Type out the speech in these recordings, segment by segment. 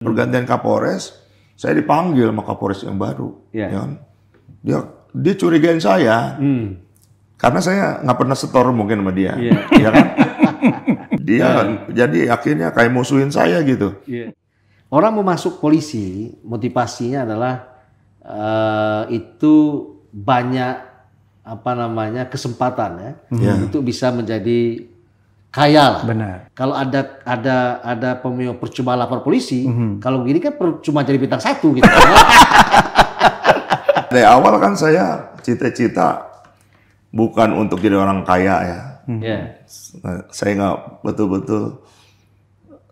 Pergantian Kapolres, saya dipanggil sama Kapolres yang baru. Ya kan? Dia curigain saya, karena saya nggak pernah setor mungkin sama dia, ya kan? Dia jadi akhirnya kayak musuhin saya gitu. Orang mau masuk polisi, motivasinya adalah itu banyak kesempatan untuk bisa menjadi kaya lah. Benar. Kalau ada pemilik percuma lapor polisi, kalau gini kan cuma jadi bintang 1 gitu. Dari awal kan saya cita-cita bukan untuk jadi orang kaya ya. Saya nggak betul-betul,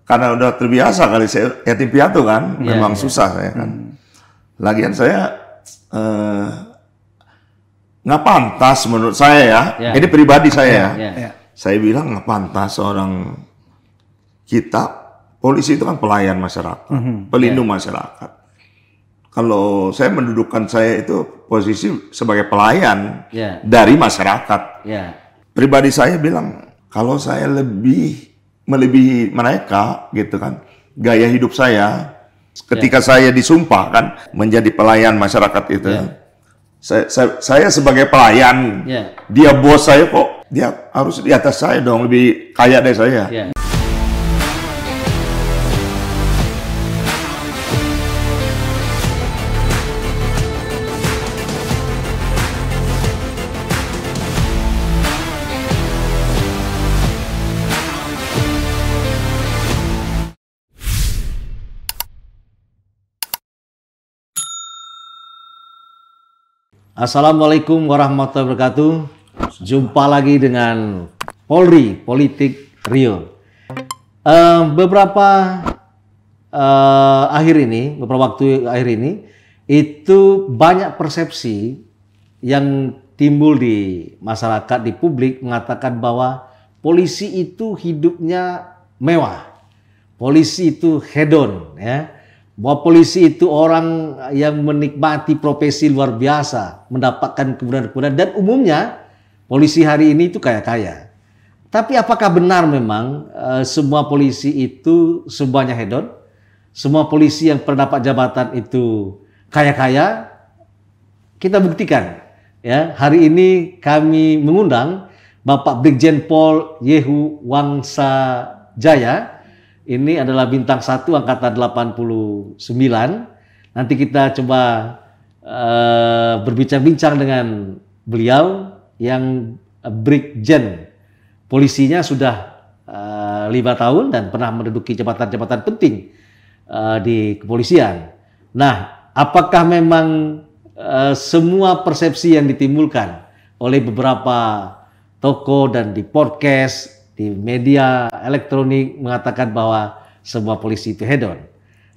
karena udah terbiasa kali saya yatim piatu kan, memang susah saya kan. Lagian saya nggak pantas menurut saya ya. Ini pribadi saya ya. Saya bilang nggak pantas seorang kita, polisi itu kan pelayan masyarakat, pelindung masyarakat. Kalau saya mendudukan saya itu posisi sebagai pelayan dari masyarakat. Pribadi saya bilang, kalau saya melebihi mereka gitu kan, gaya hidup saya ketika saya disumpah kan menjadi pelayan masyarakat itu. Saya sebagai pelayan, dia bos saya kok. Dia harus di atas saya dong, lebih kaya dari saya. Assalamualaikum warahmatullahi wabarakatuh. Jumpa lagi dengan Polri Politik Rio. Beberapa waktu akhir ini itu banyak persepsi yang timbul di masyarakat, di publik, mengatakan bahwa polisi itu hidupnya mewah, polisi itu hedon, ya. Bahwa polisi itu orang yang menikmati profesi luar biasa, mendapatkan kemudahan-kemudahan, dan umumnya polisi hari ini itu kaya-kaya. Tapi apakah benar memang semua polisi itu semuanya hedon? Semua polisi yang pernah dapat jabatan itu kaya-kaya? Kita buktikan. Ya, hari ini kami mengundang Bapak Brigjen Pol Yehu Wangsa Jaya. Ini adalah bintang 1 angkatan 89. Nanti kita coba berbincang-bincang dengan beliau yang Brigjen. Polisinya sudah 5 tahun dan pernah menduduki jabatan-jabatan penting di kepolisian. Nah, apakah memang semua persepsi yang ditimbulkan oleh beberapa tokoh dan di podcast, di media elektronik mengatakan bahwa semua polisi itu hedon?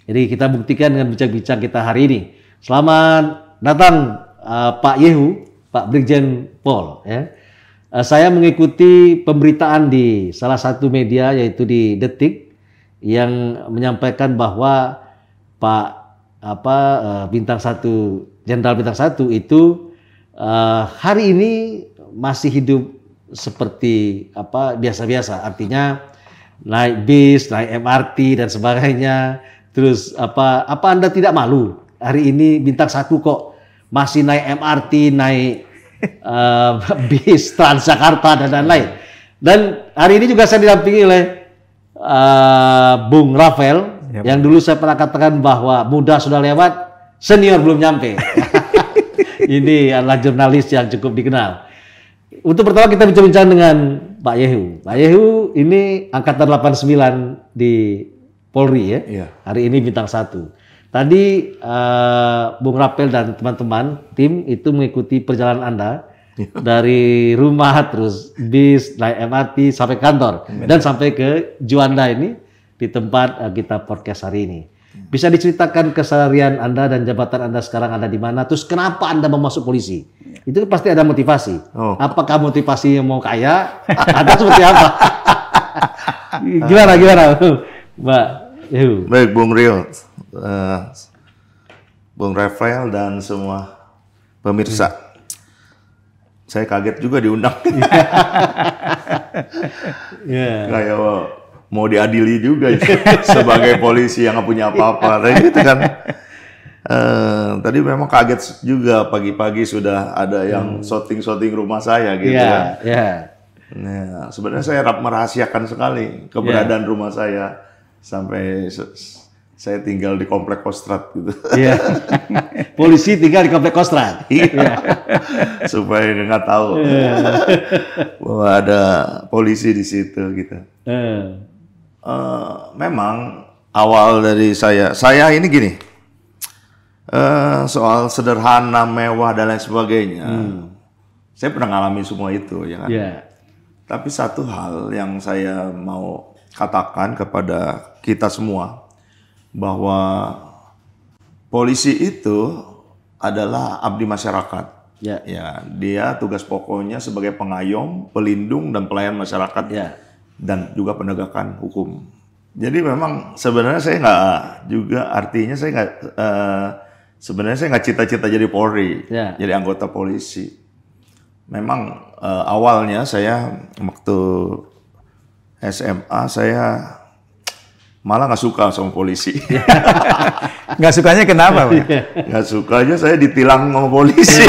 Jadi kita buktikan dengan bincang-bincang kita hari ini. Selamat datang Pak Yehu, Pak Brigjen Pol. Ya. Saya mengikuti pemberitaan di salah satu media yaitu di Detik yang menyampaikan bahwa Pak bintang 1, Jenderal bintang 1 itu hari ini masih hidup seperti biasa-biasa, artinya naik bis, naik MRT dan sebagainya. Terus apa Anda tidak malu hari ini bintang 1 kok masih naik MRT, naik bis Transjakarta dan lain-lain. Dan hari ini juga saya didampingi oleh Bung Rafael, yang dulu saya pernah katakan bahwa muda sudah lewat, senior belum nyampe. Ini adalah jurnalis yang cukup dikenal. Untuk pertama kita bincang-bincang dengan Pak Yehu. Pak Yehu ini angkatan 89 di Polri ya. Hari ini bintang 1. Tadi Bung Rapel dan teman-teman tim itu mengikuti perjalanan Anda dari rumah terus bis, naik MRT sampai kantor dan sampai ke Juanda ini di tempat kita podcast hari ini. Bisa diceritakan keseharian Anda dan jabatan Anda sekarang ada di mana? Terus kenapa Anda mau masuk polisi? Itu pasti ada motivasi. Apakah motivasinya mau kaya atau seperti apa? Gimana, Mbak? Baik, Bung Rio, Bung Rafael dan semua pemirsa. Saya kaget juga diundang. Kayak mau diadili juga sebagai polisi yang nggak punya apa-apa. Nah, gitu kan. Tadi memang kaget juga pagi-pagi sudah ada yang shooting rumah saya gitu kan. Nah, sebenarnya saya merahasiakan sekali keberadaan rumah saya sampai saya tinggal di komplek Kostrad gitu. Polisi tinggal di komplek Kostrad. Supaya nggak tahu bahwa ada polisi di situ gitu. Memang awal dari saya ini gini, soal sederhana, mewah dan lain sebagainya. Saya pernah ngalamin semua itu, ya kan. Tapi satu hal yang saya mau katakan kepada kita semua bahwa polisi itu adalah abdi masyarakat. Ya, dia tugas pokoknya sebagai pengayom, pelindung dan pelayan masyarakat. Dan juga penegakan hukum. Jadi memang sebenarnya saya nggak cita-cita jadi Polri, jadi anggota polisi. Memang awalnya saya waktu SMA saya malah nggak suka sama polisi. Nggak sukanya kenapa, Pak? Nggak sukanya saya ditilang sama polisi.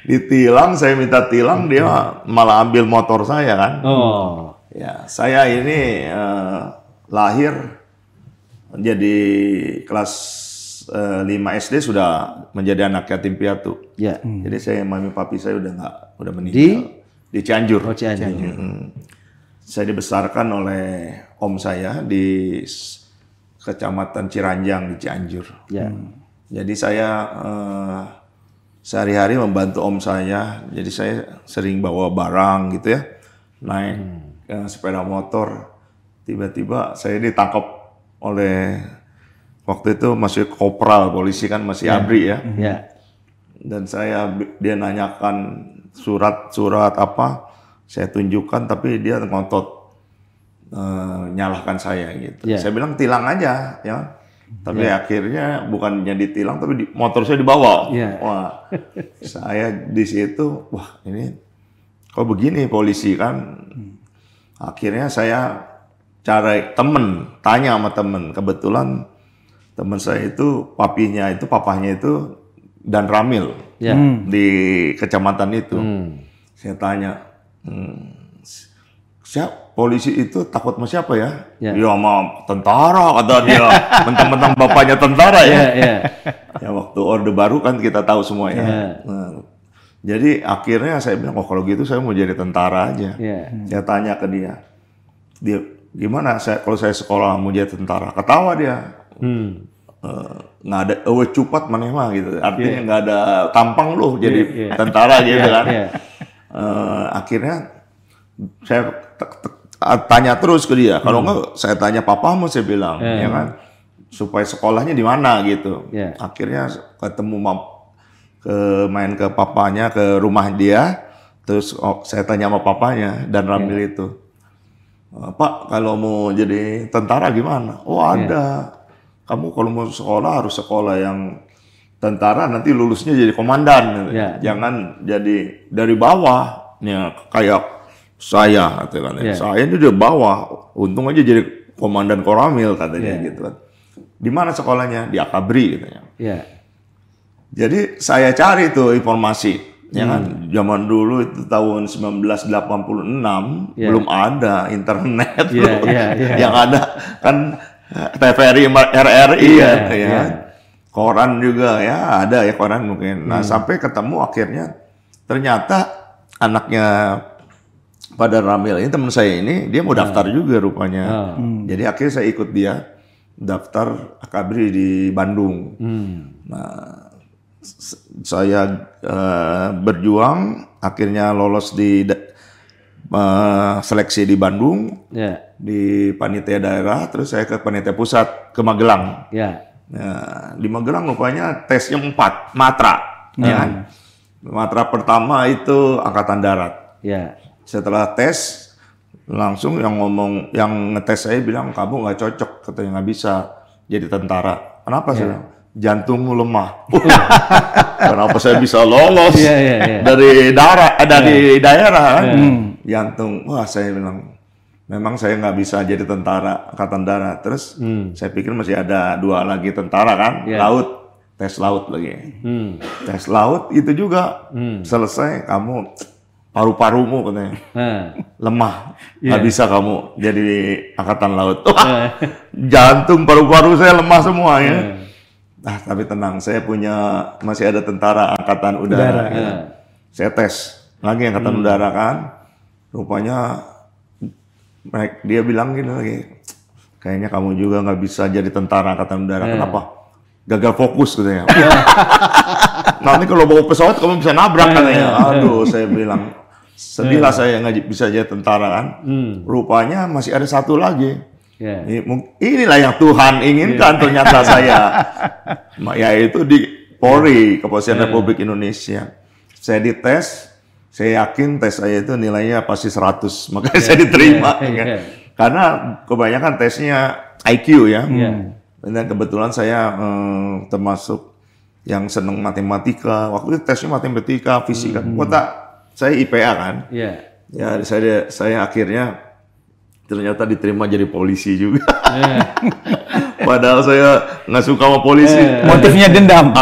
Ditilang, saya minta tilang, dia malah ambil motor saya kan. Ya, saya ini lahir jadi kelas 5 SD sudah menjadi anak yatim piatu. Jadi saya mami papi saya udah meninggal di Cianjur. Saya dibesarkan oleh om saya di Kecamatan Ciranjang di Cianjur. Jadi saya sehari-hari membantu om saya, jadi saya sering bawa barang gitu ya, naik sepeda motor, tiba-tiba saya ditangkap oleh, waktu itu masih kopral, polisi kan masih ABRI ya, dan dia nanyakan surat apa, saya tunjukkan tapi dia ngotot nyalahkan saya gitu. Saya bilang tilang aja ya. Tapi akhirnya bukannya ditilang, tapi motor saya dibawa. Wah, saya di situ, wah ini kok begini polisi kan. Akhirnya saya cari tanya sama temen. Kebetulan teman saya itu papahnya itu Dan Ramil di kecamatan itu. Saya tanya, polisi itu takut sama siapa ya? Ya sama tentara, kata dia. Mentang-mentang bapaknya tentara ya. Ya waktu Orde Baru kan kita tahu semua ya. Nah, jadi akhirnya saya bilang, kalau gitu saya mau jadi tentara aja. Saya tanya ke dia gimana kalau saya sekolah mau jadi tentara? Ketawa dia. Nggak ada cupat maneh mah gitu. Artinya nggak ada tampang loh jadi tentara gitu kan. Akhirnya saya tanya terus ke dia, kalau enggak saya tanya papamu, saya bilang, ya kan, supaya sekolahnya di mana gitu. Akhirnya ketemu main ke papanya, ke rumah dia, terus saya tanya sama papanya Dan Ramil itu, Pak kalau mau jadi tentara gimana? Oh ada, kamu kalau mau sekolah harus sekolah yang tentara, nanti lulusnya jadi komandan, jangan jadi dari bawah, ya kayak saya katanya, saya ini di bawah, untung aja jadi komandan Koramil katanya gitu kan. Di mana sekolahnya? Di Akabri katanya. Jadi saya cari tuh informasi, ya kan. Zaman dulu itu tahun 1986 belum ada internet, yang ada kan TVRI, RRI ya. Koran juga ya ada ya koran mungkin. Nah sampai ketemu akhirnya ternyata anaknya Pak Dan Ramil ini teman saya ini, dia mau daftar juga rupanya. Jadi akhirnya saya ikut dia daftar akabri di Bandung. Nah, saya berjuang, akhirnya lolos di seleksi di Bandung, di panitia daerah, terus saya ke panitia pusat ke Magelang. Nah, di Magelang rupanya tesnya 4 matra. Ya kan? Matra pertama itu angkatan darat. Setelah tes, langsung yang ngetes saya bilang, kamu nggak cocok, katanya nggak bisa jadi tentara. Kenapa sih? Jantungmu lemah. Kenapa saya bisa lolos dari daerah kan? Jantung, wah saya bilang, memang saya nggak bisa jadi tentara angkatan darat. Terus saya pikir masih ada 2 lagi tentara kan, laut, tes laut lagi. Tes laut itu juga selesai, kamu paru-parumu katanya lemah, nggak bisa kamu jadi angkatan laut. Jantung, paru-paru saya lemah semua ya. Tapi tenang, saya masih ada tentara angkatan udara. Saya tes lagi angkatan udara kan, rupanya dia bilang gini lagi, kayaknya kamu juga nggak bisa jadi tentara angkatan udara. Kenapa? Gagal fokus katanya. Nanti kalau bawa pesawat kamu bisa nabrak katanya. Aduh, saya bilang sedihlah saya nggak bisa jadi tentara kan. Rupanya masih ada 1 lagi. Inilah yang Tuhan inginkan ternyata saya. Yaitu di Polri, Kepolisian Republik Indonesia. Saya dites, saya yakin tes saya itu nilainya pasti 100, makanya saya diterima. Karena kebanyakan tesnya IQ ya. Dan kebetulan saya termasuk yang senang matematika. Waktu itu tesnya matematika, fisika. Saya IPA kan. Ya saya akhirnya ternyata diterima jadi polisi juga. Padahal saya nggak suka sama polisi. Motifnya dendam.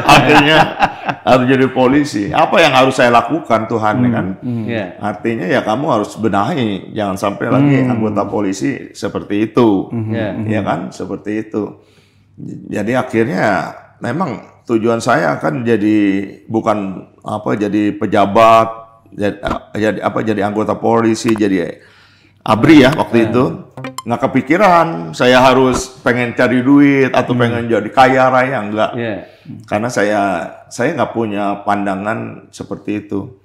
Akhirnya harus jadi polisi. Apa yang harus saya lakukan Tuhan kan? Artinya ya kamu harus benahi. Jangan sampai lagi anggota polisi seperti itu. Ya kan? Seperti itu. Jadi akhirnya memang tujuan saya kan bukan jadi pejabat, jadi anggota polisi, jadi ABRI ya waktu itu. Nggak kepikiran saya harus pengen cari duit atau pengen jadi kaya raya, enggak. Karena saya nggak punya pandangan seperti itu.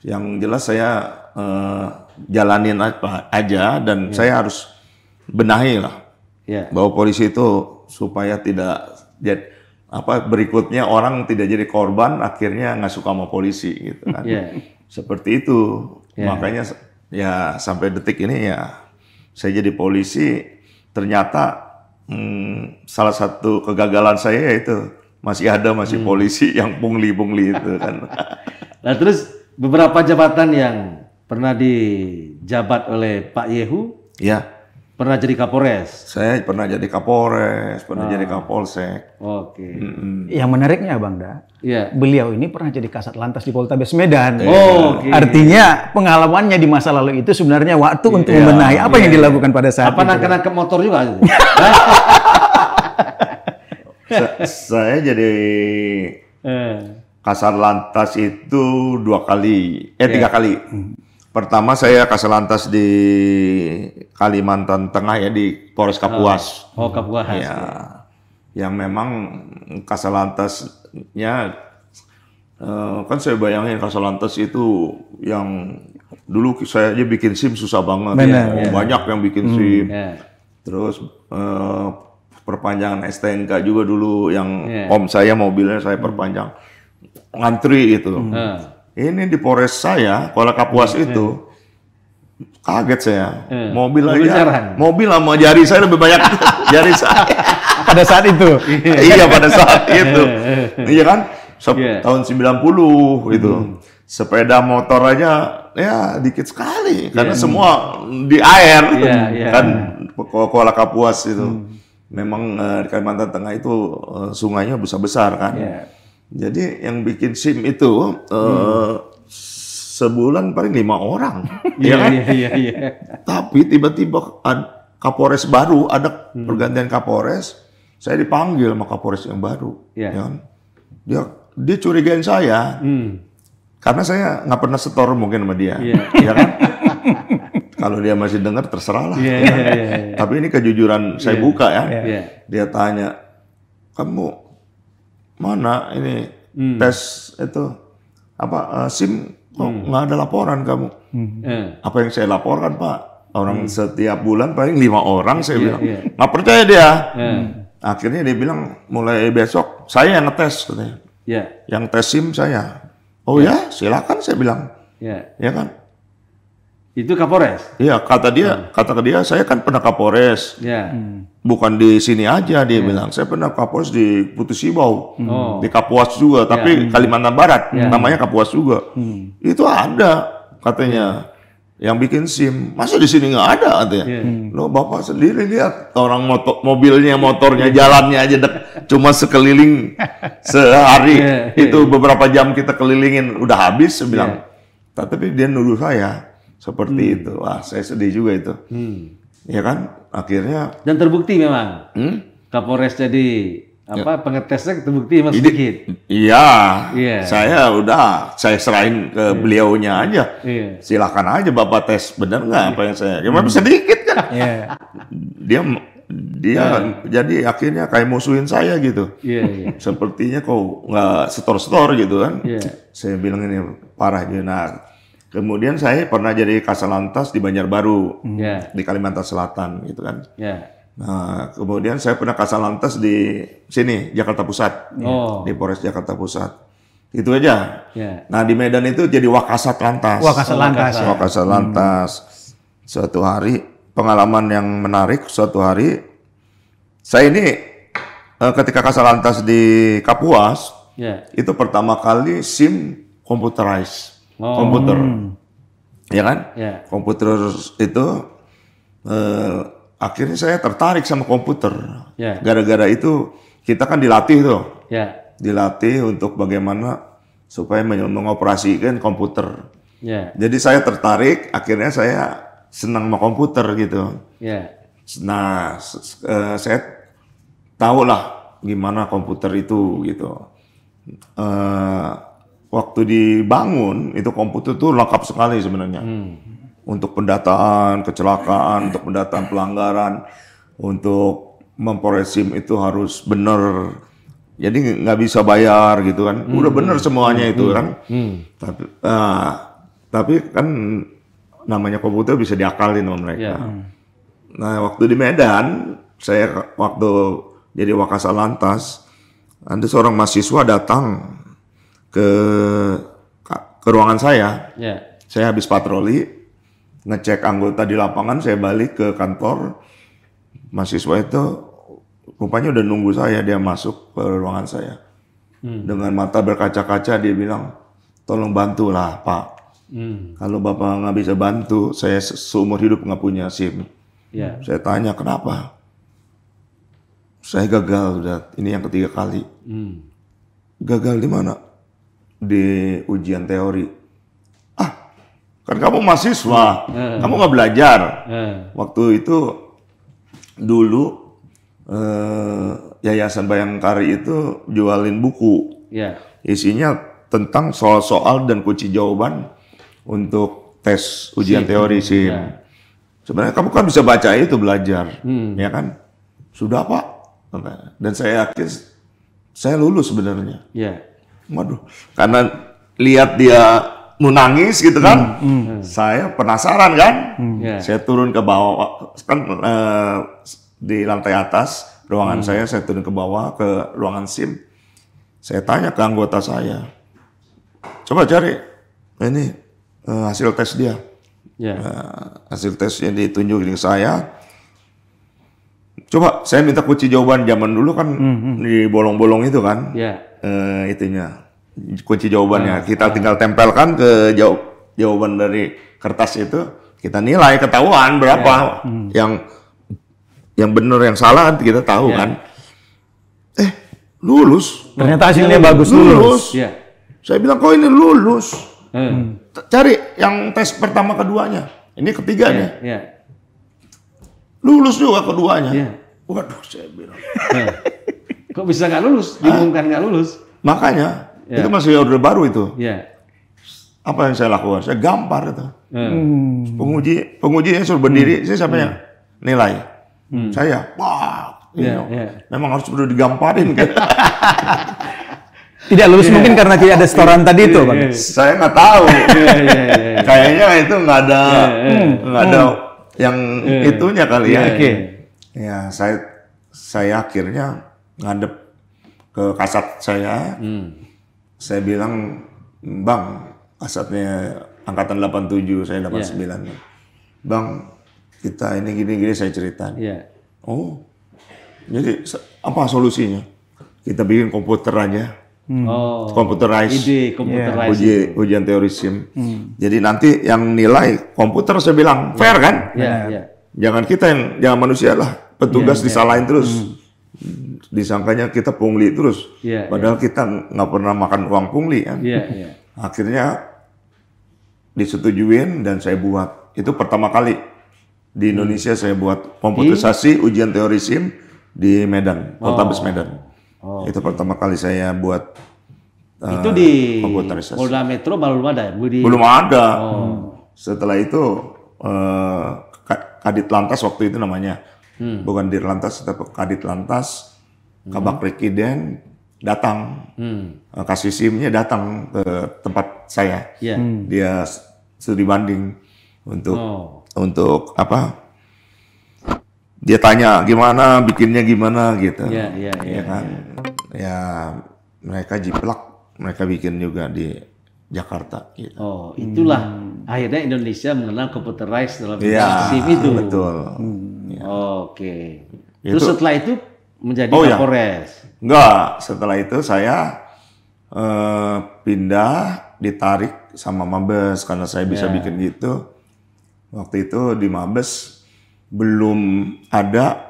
Yang jelas saya jalanin aja dan saya harus benahi lah. Bahwa polisi itu supaya tidak berikutnya orang tidak jadi korban akhirnya nggak suka sama polisi gitu kan. Seperti itu. Makanya ya sampai detik ini ya saya jadi polisi, ternyata salah satu kegagalan saya itu masih polisi yang pungli itu kan. Nah terus beberapa jabatan yang pernah dijabat oleh Pak Yehu, pernah jadi Kapolres. Saya pernah jadi Kapolres, pernah jadi Kapolsek. Yang menariknya Bang Da, beliau ini pernah jadi Kasat Lantas di Poltabes Medan. Artinya pengalamannya di masa lalu itu sebenarnya waktu untuk membenahi apa yang dilakukan pada saat itu. Apa nangkep motor juga? Saya jadi Kasat Lantas itu 3 kali. Pertama saya Kasat Lantas di Kalimantan Tengah ya, di Polres Kapuas. Kapuas. Yang memang Kasat Lantasnya kan saya bayangin Kasat Lantas itu yang dulu saya aja bikin SIM susah banget. Banyak yang bikin SIM. Terus perpanjangan STNK juga dulu yang om saya mobilnya saya perpanjang. Ngantri itu. Ini di Polres saya, Kuala Kapuas itu, kaget saya. Mobil sama jari saya lebih banyak jari saya. Pada saat itu? Iya, pada saat itu. Iya kan? Tahun 90 itu. Sepeda motor aja, ya dikit sekali. Karena semua di air. Kan, Kuala Kapuas itu. Memang di Kalimantan Tengah itu sungainya besar-besar kan. Jadi yang bikin SIM itu sebulan paling 5 orang, Tapi tiba-tiba Kapolres baru, ada pergantian Kapolres, saya dipanggil sama Kapolres yang baru, kan? Dia curigain saya, karena saya nggak pernah setor mungkin sama dia, ya kan? Kalau dia masih dengar terserah lah. Tapi ini kejujuran saya buka ya. Dia tanya, kamu mana ini tes itu apa SIM kok nggak ada laporan kamu? Apa yang saya laporkan Pak? Orang setiap bulan paling 5 orang saya bilang. Nggak percaya dia. Akhirnya dia bilang mulai besok saya yang ngetes katanya. Yang tes SIM saya. Oh ya silakan saya bilang. Ya kan? Itu Kapolres? Iya, kata dia, saya kan pernah Kapolres. Bukan di sini aja, dia bilang. Saya pernah Kapolres di Putus Sibau, di Kapuas juga, tapi Kalimantan Barat, namanya Kapuas juga. Itu ada, katanya, yang bikin SIM. Masa di sini nggak ada, katanya. Loh, Bapak sendiri lihat, orang motornya, jalannya aja cuma sekeliling sehari. Itu beberapa jam kita kelilingin, udah habis, saya bilang. Tapi dia nuduh saya. Seperti itu, wah saya sedih juga itu, ya kan? Akhirnya dan terbukti memang, Kapolres jadi apa pengetesnya terbukti memang sedikit. Iya, saya serahin ke beliaunya aja. Silakan aja Bapak tes, benar nggak apa yang saya? Ya memang sedikit kan? Dia jadi akhirnya kayak musuhin saya gitu. Sepertinya kok nggak setor gitu kan? Saya bilang ini parah juga. Kemudian saya pernah jadi Kasalantas di Banjarbaru, di Kalimantan Selatan, gitu kan. Nah, kemudian saya pernah Kasalantas di sini, Jakarta Pusat, di Polres Jakarta Pusat. Itu aja. Nah, di Medan itu jadi Wakasat Lantas. Wakasat Lantas. Suatu hari, pengalaman yang menarik, suatu hari, saya ini ketika Kasalantas di Kapuas, itu pertama kali SIM computerized. Komputer, ya kan? Komputer itu akhirnya saya tertarik sama komputer. Gara-gara itu kita kan dilatih tuh, dilatih untuk bagaimana supaya mengoperasikan komputer. Jadi saya tertarik, akhirnya saya senang sama komputer gitu. Nah, saya tahu lah gimana komputer itu gitu. Waktu dibangun itu komputer tuh lengkap sekali sebenarnya untuk pendataan kecelakaan, untuk pendataan pelanggaran, untuk memproses SIM itu harus benar. Jadi nggak bisa bayar gitu kan, udah benar semuanya itu kan. Tapi kan namanya komputer bisa diakalin sama mereka. Nah waktu di Medan, saya waktu jadi Wakasat Lantas, ada seorang mahasiswa datang ke ruangan saya. Saya habis patroli, ngecek anggota di lapangan, saya balik ke kantor. Mahasiswa itu rupanya udah nunggu saya, dia masuk ke ruangan saya. Dengan mata berkaca-kaca dia bilang, tolong bantulah Pak. Kalau Bapak nggak bisa bantu, saya seumur hidup nggak punya SIM. Saya tanya kenapa? Saya gagal, udah ini yang ketiga kali. Gagal di mana? Di ujian teori. Kan kamu mahasiswa, kamu nggak belajar. Waktu itu dulu Yayasan Bayangkari itu jualin buku, isinya tentang soal-soal dan kunci jawaban untuk tes ujian teori SIM. Sebenarnya kamu kan bisa baca itu belajar, ya kan? Sudah Pak, dan saya yakin saya lulus sebenarnya. Waduh, karena lihat dia nangis gitu kan, saya penasaran kan, saya turun ke bawah, kan di lantai atas ruangan saya turun ke bawah ke ruangan SIM, saya tanya ke anggota saya, coba cari ini hasil tes dia, hasil tesnya ditunjukin ke saya, coba saya minta kunci jawaban zaman dulu kan di bolong-bolong itu kan. Itunya kunci jawabannya kita tinggal tempelkan ke jawaban dari kertas itu, kita nilai ketahuan berapa yang benar yang salah kita tahu kan. Lulus, ternyata hasilnya bagus, lulus. Saya bilang kok ini lulus. Cari yang tes pertama keduanya, ini ketiganya lulus juga keduanya. Waduh, saya bilang kok bisa nggak lulus, diumumkan nggak lulus. Makanya itu masih order baru itu. Apa yang saya lakukan? Saya gampar itu. Pengujinya suruh berdiri, saya sampai nilai. Saya, wah, memang harus perlu digamparin kan. Tidak lulus mungkin karena tidak ada setoran tadi itu, Bang. Saya nggak tahu. Kayaknya itu nggak ada yang itunya kali ya. Ya, saya akhirnya ngadep ke kasat saya. Saya bilang, Bang, kasatnya angkatan 87, saya 89. Bang, kita ini gini-gini saya ceritain. Oh, jadi apa solusinya? Kita bikin komputer aja. Computerized. Ujian teori SIM. Jadi nanti yang nilai komputer, saya bilang fair kan? Jangan kita jangan manusia lah. Petugas disalahin terus. Disangkanya kita pungli terus. Padahal kita nggak pernah makan uang pungli kan. Akhirnya disetujuin dan saya buat. Itu pertama kali di Indonesia saya buat komputerisasi ujian teori SIM di Medan, Poltabes Medan. Itu pertama kali saya buat itu di Polda Metro belum ada? Belum ada. Setelah itu Kadit Lantas waktu itu namanya. Bukan Dirlantas, tapi Kadit Lantas, Kabak Presiden datang. Kasih SIM-nya datang ke tempat saya. Dia studi banding untuk apa? Dia tanya gimana, bikinnya gimana gitu. Ya kan? Ya mereka jiplak, mereka bikin juga di Jakarta gitu. Itulah akhirnya Indonesia mengenal computerized dalam SIM itu. Betul. Oke. Terus setelah itu menjadi Kapolres. Enggak, setelah itu saya pindah, ditarik sama Mabes karena saya bisa bikin gitu. Waktu itu di Mabes belum ada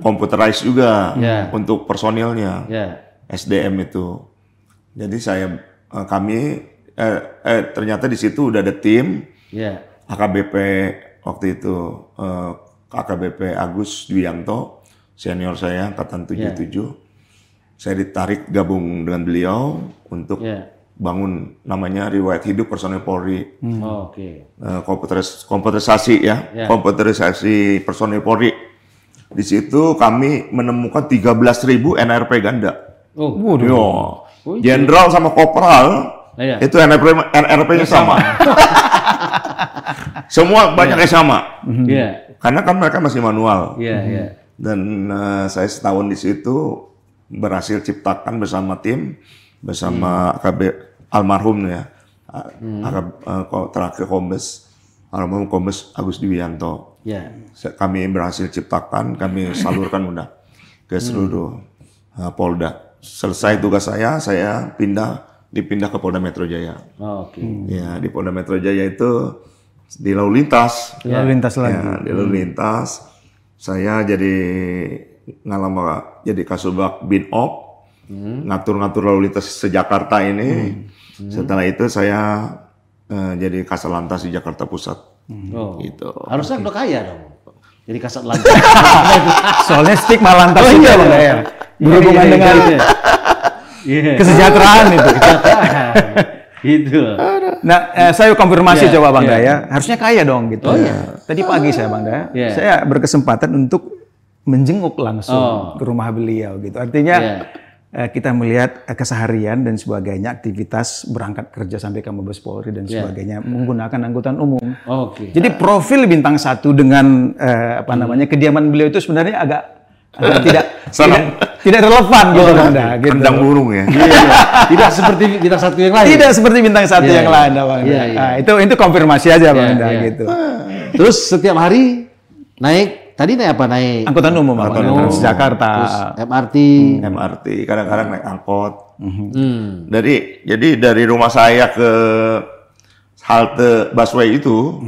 computerized juga untuk personilnya, SDM itu. Jadi kami ternyata di situ udah ada tim AKBP waktu itu, AKBP Agus Dwianto, senior saya angkatan 77. Saya ditarik gabung dengan beliau untuk bangun namanya Riwayat Hidup Personil Polri. Komputerisasi komputerisasi personil Polri. Di situ kami menemukan 13.000 NRP ganda. Jenderal sama kopral itu NRP-nya sama. Semua banyaknya sama. Karena kan mereka masih manual. Dan saya setahun di situ berhasil ciptakan bersama tim, bersama almarhum terakhir almarhum Kombes Agus Dwianto. Kami berhasil ciptakan, kami salurkan ke seluruh Polda. Selesai tugas saya dipindah ke Polda Metro Jaya. Ya, di Polda Metro Jaya itu di lalu lintas. Di lalu lintas. Saya jadi jadi Kasubag Binop, ngatur-ngatur lalu lintas se-Jakarta ini. Setelah itu saya jadi Kasat Lantas di Jakarta Pusat. Gitu. Harusnya udah kaya dong. Jadi Kasat Lantas. Soalnya stigma lantas juga Bang ya. Berhubungan dengan kesejahteraan itu. Gitu. Nah, saya konfirmasi coba Bang Daya. Harusnya kaya dong gitu. Tadi pagi saya Bang Daya, saya berkesempatan untuk menjenguk langsung ke rumah beliau gitu. Artinya kita melihat keseharian dan sebagainya, aktivitas berangkat kerja sampai ke Mabes Polri dan sebagainya menggunakan angkutan umum. Jadi profil bintang 1 dengan kediaman beliau itu sebenarnya agak tidak relevan gitu Bang Da. Kandang burung ya. Tidak seperti bintang 1 yang lain. Tidak seperti bintang 1 yang lain Bang Da. Nah, itu konfirmasi aja Bang Da gitu. Terus setiap hari naik. Tadi naik apa? Naik angkutan umum, Transjakarta, MRT, kadang-kadang naik angkot. Jadi dari rumah saya ke halte busway itu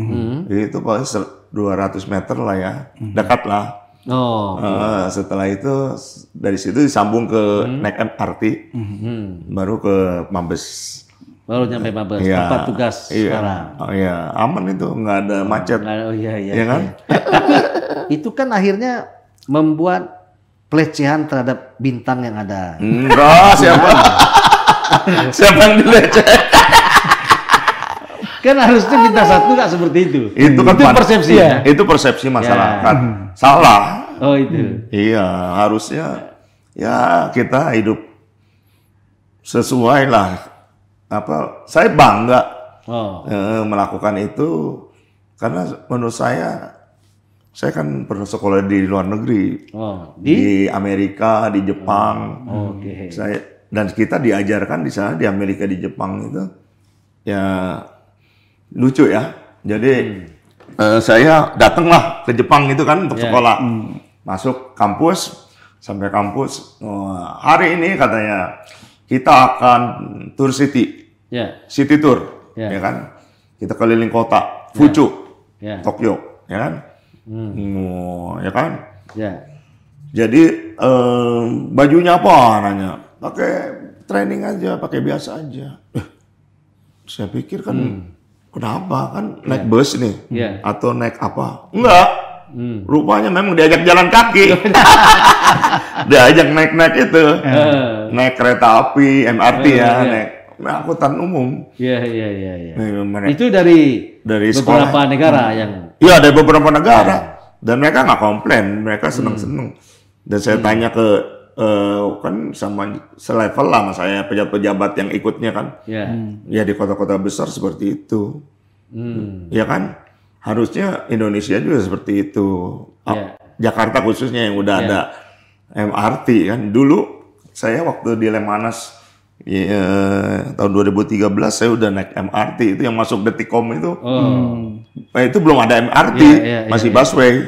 paling 200 meter lah ya, dekat lah. Setelah itu dari situ disambung ke naik MRT, baru ke Mabes. Baru nyampe Mabes, tempat tugas sekarang. Aman itu, nggak ada macet. Iya kan? Tapi itu kan akhirnya membuat pelecehan terhadap bintang yang ada. Enggak, siapa yang dilecehkan? Kan harusnya minta satu nggak seperti itu. Itu kan persepsi ya. Itu persepsi masyarakat. Salah. Oh itu. Iya, harusnya ya kita hidup sesuai lah. Saya bangga melakukan itu karena menurut saya kan pernah sekolah di luar negeri, di Amerika, di Jepang. Dan kita diajarkan di sana di Amerika, di Jepang itu ya lucu ya. Jadi saya datanglah ke Jepang itu kan untuk sekolah. Masuk kampus, sampai kampus, hari ini katanya kita akan tour city, city tour, ya kan? Kita keliling kota, Fuchu, Tokyo, ya kan? Ya kan? Jadi bajunya apa? Nanya, pakai training aja, pakai biasa aja. Saya pikir kan, kenapa kan naik bus nih, atau naik apa? Enggak. Rupanya memang diajak jalan kaki. Diajak naik-naik itu. Naik kereta api, MRT naik angkutan umum. Iya. Itu dari beberapa sekolah. Negara yang... Iya, dari beberapa negara. Dan mereka nggak komplain, mereka seneng-seneng. Dan saya tanya ke, kan sama selevel lah sama saya, pejabat-pejabat yang ikutnya kan. Ya di kota-kota besar seperti itu. Ya kan? Harusnya Indonesia juga seperti itu. Jakarta khususnya yang udah ada MRT kan. Dulu saya waktu di Lemhanas tahun 2013 saya udah naik MRT itu yang masuk Detikom itu. Itu belum ada MRT, masih busway.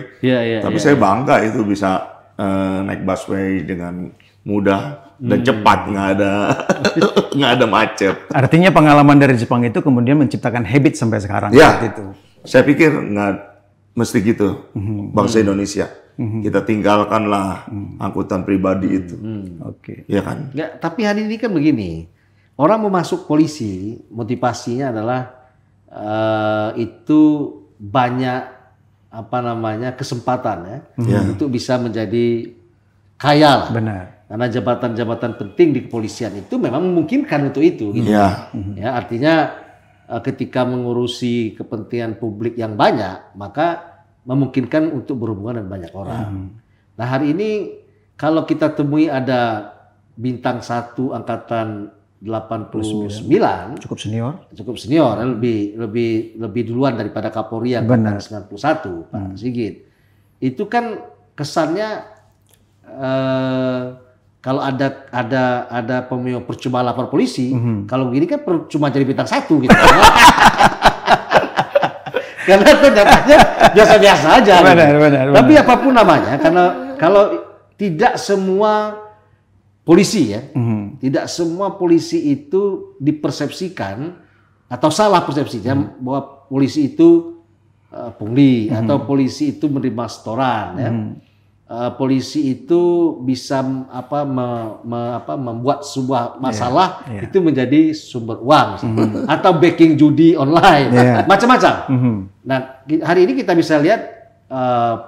Tapi saya bangga itu bisa naik busway dengan mudah dan cepat, nggak ada macet. Artinya pengalaman dari Jepang itu kemudian menciptakan habit sampai sekarang. Seperti itu. Saya pikir nggak mesti gitu bangsa Indonesia. Kita tinggalkanlah angkutan pribadi itu. Ya kan? Nggak, tapi hari ini kan begini, orang mau masuk polisi motivasinya adalah itu banyak kesempatan untuk bisa menjadi kaya lah. Benar. Karena jabatan-jabatan penting di kepolisian itu memang memungkinkan untuk itu. Gitu. Ya, artinya ketika mengurusi kepentingan publik yang banyak, maka memungkinkan untuk berhubungan dengan banyak orang. Nah hari ini kalau kita temui ada bintang 1 angkatan 89, cukup senior, lebih duluan daripada Kapolri yang angkatan 91, Pak Sigit. Itu kan kesannya kalau ada percuma lapor polisi, kalau begini kan cuma jadi bintang 1 gitu. Karena ternyatanya biasa-biasa aja. Benar. Tapi apapun namanya, karena kalau tidak semua polisi tidak semua polisi itu dipersepsikan atau salah persepsinya bahwa polisi itu pungli atau polisi itu menerima setoran. Polisi itu bisa membuat sebuah masalah itu menjadi sumber uang atau backing judi online, macam-macam. Nah hari ini kita bisa lihat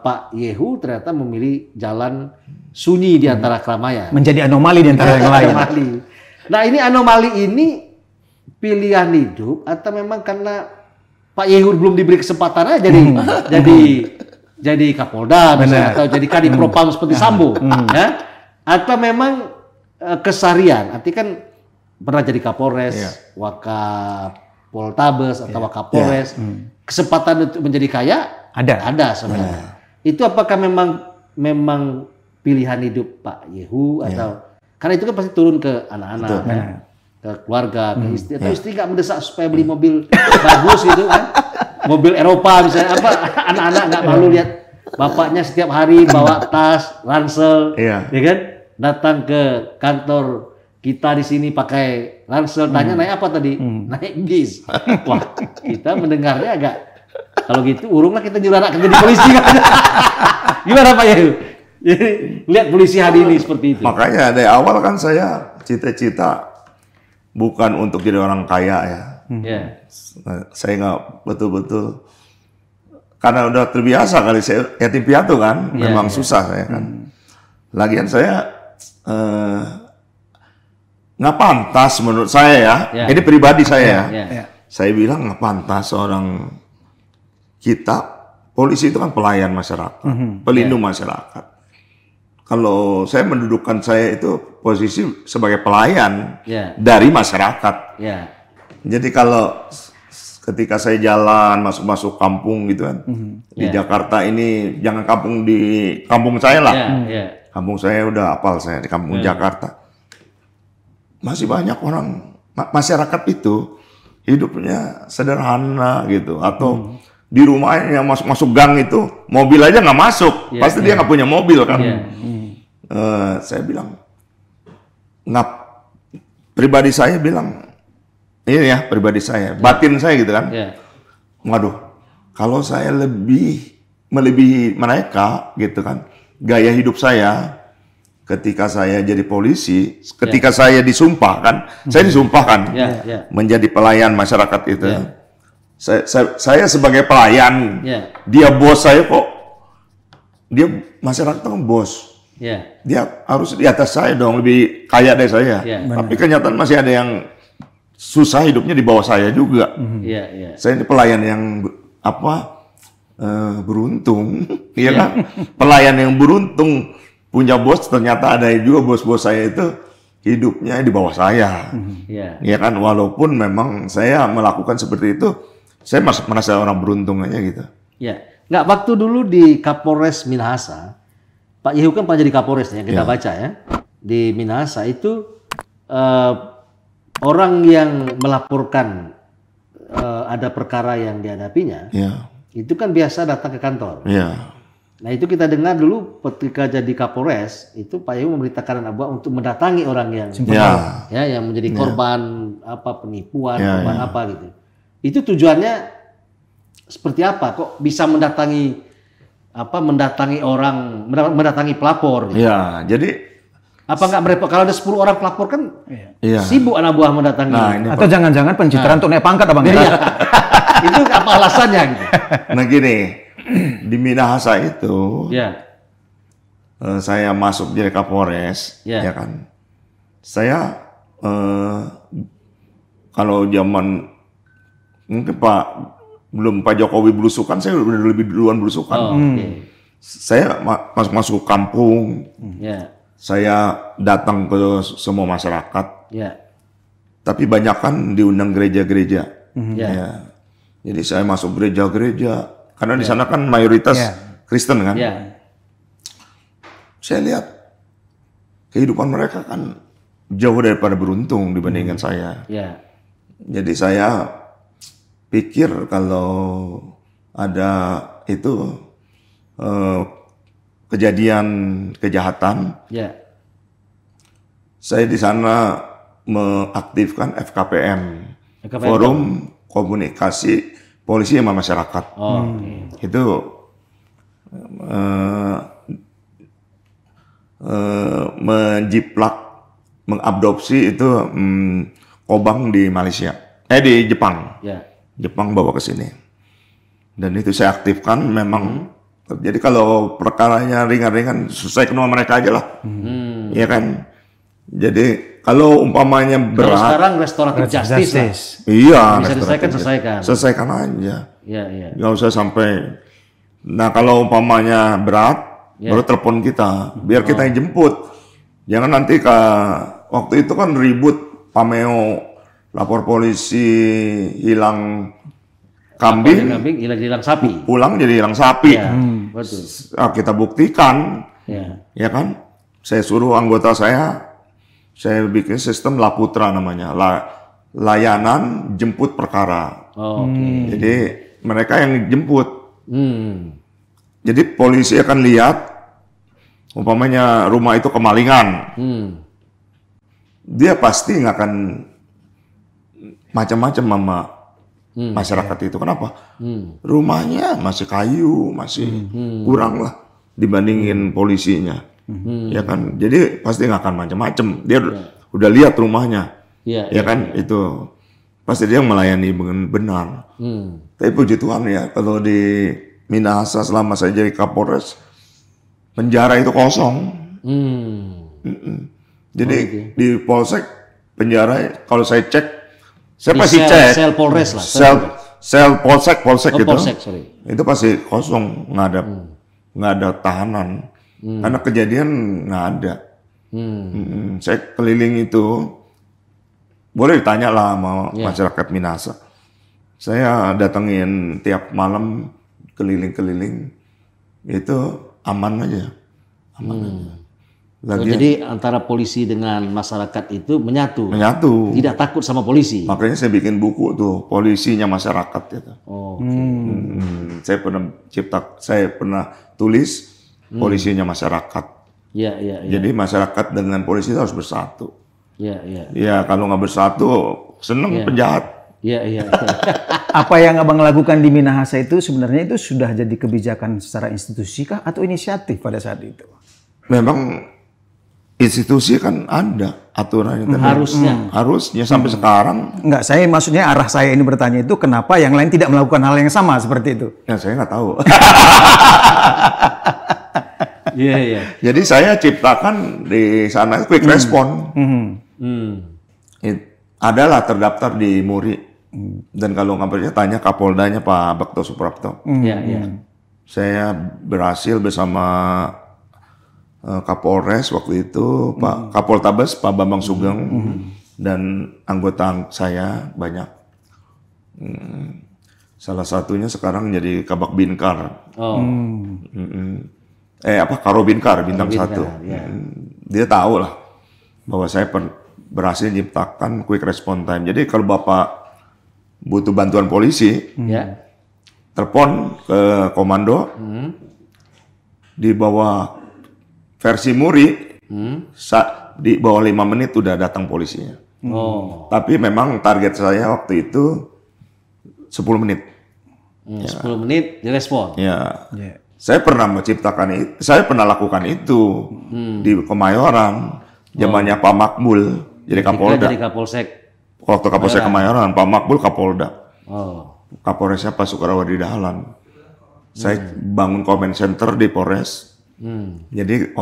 Pak Yehu ternyata memilih jalan sunyi di antara keramaian, menjadi anomali di antara yang lain. Nah ini anomali ini pilihan hidup atau memang karena Pak Yehu belum diberi kesempatan aja jadi Kapolda misalnya, atau jadi Kadipropam seperti Sambo, ya? Atau memang keseharian, artinya kan pernah jadi Kapolres, Wakapoltabes atau Wakapolres, kesempatan untuk menjadi kaya ada sebenarnya. Itu apakah memang pilihan hidup Pak Yehu atau karena itu kan pasti turun ke anak-anak, ke keluarga, ke istri, atau istri nggak mendesak supaya beli mobil bagus gitu kan? Mobil Eropa misalnya, anak-anak nggak malu lihat bapaknya setiap hari bawa tas, ransel, ya kan? Datang ke kantor kita di sini pakai ransel, tanya naik apa tadi? Naik bis. Wah, kita mendengarnya agak, kalau gitu urunglah kita nyuruh anak kerja di polisi kan? Gimana Pak Yehu? Jadi lihat polisi hari ini seperti itu. Makanya dari awal kan saya cita-cita bukan untuk jadi orang kaya ya. Saya nggak betul-betul karena udah terbiasa kali saya yatim piatu kan, memang susah saya kan. Lagian saya nggak pantas menurut saya ya. Ini pribadi saya ya. saya bilang nggak pantas orang kita, polisi itu kan pelayan masyarakat, pelindung masyarakat. Kalau saya mendudukkan saya itu posisi sebagai pelayan dari masyarakat. Jadi kalau ketika saya jalan masuk kampung gitu kan, di Jakarta ini, jangan kampung di kampung saya lah. Kampung saya udah hafal saya di kampung Jakarta. Masih banyak orang masyarakat itu hidupnya sederhana gitu, atau di rumahnya masuk gang itu mobil aja nggak masuk, pasti dia nggak punya mobil kan. Saya bilang pribadi saya bilang ini ya, pribadi saya, batin saya gitu kan. Waduh, kalau saya melebihi mereka gitu kan, gaya hidup saya ketika saya jadi polisi, ketika saya disumpahkan, saya disumpahkan menjadi pelayan masyarakat itu. Saya sebagai pelayan, dia bos saya kok, dia masyarakat kan bos. Dia harus di atas saya dong, lebih kaya dari saya. Tapi kenyataan masih ada yang susah hidupnya di bawah saya juga. Saya ini pelayan yang beruntung, ya kan? Pelayan yang beruntung punya bos, ternyata ada juga bos-bos saya itu hidupnya di bawah saya. Ya kan, walaupun memang saya melakukan seperti itu, saya merasa orang beruntung aja gitu. Nggak, waktu dulu di Kapolres Minahasa, Pak Yehu kan pernah jadi Kapolres yang kita baca ya. Di Minahasa itu orang yang melaporkan ada perkara yang dihadapinya, itu kan biasa datang ke kantor. Nah itu kita dengar dulu ketika jadi Kapolres, itu Pak Yehu memerintahkan Abah untuk mendatangi orang yang yang menjadi korban penipuan, korban apa gitu. Itu tujuannya seperti apa? Kok bisa mendatangi orang, mendatangi pelapor? Gitu? Jadi apa nggak merepot kalau ada 10 orang pelapor kan sibuk anak buah mendatangi. Atau jangan-jangan pencitraan untuk naik pangkat abang? Itu apa alasannya gitu? Nah gini, di Minahasa itu saya masuk jadi Kapolres, ya kan. Saya kalau zaman mungkin Pak Jokowi belusukan, saya udah lebih duluan belusukan. Saya masuk kampung, saya datang ke semua masyarakat. Tapi banyak kan diundang gereja-gereja. Jadi saya masuk gereja-gereja, karena di sana kan mayoritas Kristen kan. Saya lihat kehidupan mereka kan jauh daripada beruntung dibandingkan saya. Jadi saya pikir kalau ada itu kejadian kejahatan, saya di sana mengaktifkan FKPM, Forum Komunikasi Polisi sama Masyarakat. Itu menjiplak, mengadopsi itu Kobang di Malaysia, di Jepang. Jepang bawa ke sini. Dan itu saya aktifkan memang. Jadi kalau perkaranya ringan-ringan, selesai sama mereka aja lah. Iya kan? Jadi kalau umpamanya berat. Kalau sekarang restoratif justice. Iya. Bisa selesaikan. Selesaikan aja. Nggak usah sampai. Nah kalau umpamanya berat, baru telepon kita. Biar kita yang jemput. Jangan nanti waktu itu kan ribut Pameo. Lapor polisi hilang kambing, hilang sapi. Pulang jadi hilang sapi. Betul. Kita buktikan, ya kan? Saya suruh anggota saya bikin sistem Laputra namanya, layanan jemput perkara. Jadi mereka yang jemput. Jadi polisi akan lihat, umpamanya rumah itu kemalingan, dia pasti nggak akan macam-macam sama masyarakat itu. Kenapa? Rumahnya masih kayu, masih kurang lah dibandingin polisinya. Ya kan? Jadi pasti nggak akan macam-macam. Dia udah lihat rumahnya. Ya kan? Itu pasti dia melayani dengan benar. Tapi puji Tuhan ya, kalau di Minahasa selama saya jadi Kapolres, penjara itu kosong. Jadi di Polsek penjara kalau saya cek Saya pasti cek. Sel Polres lah. Sel polsek itu. Polsek, sorry. Itu pasti kosong, nggak ada tahanan. Karena kejadian nggak ada. Saya keliling itu, boleh ditanya lah sama masyarakat Minahasa. Saya datengin tiap malam keliling-keliling, itu aman aja. Jadi antara polisi dengan masyarakat itu menyatu. Tidak takut sama polisi. Makanya saya bikin buku tuh, polisinya masyarakat gitu. Saya pernah tulis polisinya masyarakat. Jadi masyarakat dengan polisi itu harus bersatu. Ya kalau nggak bersatu, seneng penjahat. Apa yang Abang lakukan di Minahasa itu sebenarnya itu sudah jadi kebijakan secara institusi kah atau inisiatif pada saat itu? Memang institusi kan ada aturan itu. Harusnya sampai sekarang. Enggak, saya maksudnya arah saya ini bertanya itu kenapa yang lain tidak melakukan hal yang sama seperti itu? Ya saya nggak tahu. Jadi saya ciptakan di sana quick response. Adalah terdaftar di Muri. Dan kalau nggak percaya tanya Kapoldanya Pak Bekto Suprapto. Saya berhasil bersama Kapolres waktu itu, Pak Kapoltabes, Pak Bambang Sugeng, dan anggota saya banyak. Salah satunya sekarang jadi Kabak Binkar. Karo Binkar, bintang 1. Dia tahu lah bahwa saya berhasil menciptakan quick response time. Jadi kalau Bapak butuh bantuan polisi, telepon ke komando, di bawah versi Muri, di bawah 5 menit udah datang polisinya. Tapi memang target saya waktu itu 10 menit. 10 menit direspon. Saya pernah saya pernah lakukan itu di Kemayoran, zamannya Pak Makbul jadi Kapolda. Jadi Kapolsek. Waktu Kapolsek Kemayoran, Pak Makbul Kapolda. Kapolresnya Pak Sukarawadi Dahlan. Saya bangun comment center di Polres. Jadi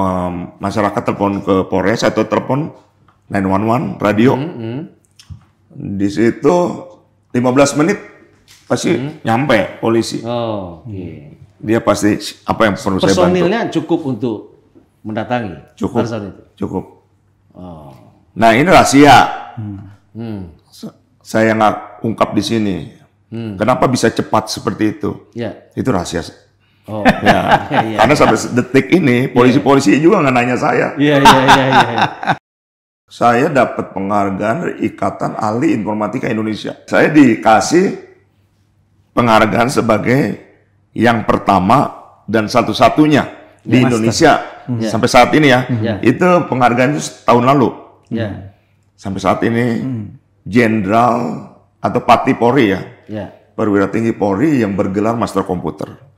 masyarakat telepon ke Polres atau telepon 911 radio. Di situ 15 menit pasti nyampe polisi. Dia pasti apa yang perlu saya bantu. Personilnya cukup untuk mendatangi. Cukup. Nah ini rahasia. Saya nggak ungkap di sini. Kenapa bisa cepat seperti itu? Itu rahasia. Karena sampai detik ini polisi-polisi juga nggak nanya saya. Saya dapat penghargaan dari Ikatan Ahli Informatika Indonesia. Saya dikasih penghargaan sebagai yang pertama dan satu-satunya di Indonesia sampai saat ini ya. Itu penghargaan itu tahun lalu. Sampai saat ini Jenderal atau Pati Polri ya. Perwira Tinggi Polri yang bergelar Master Komputer.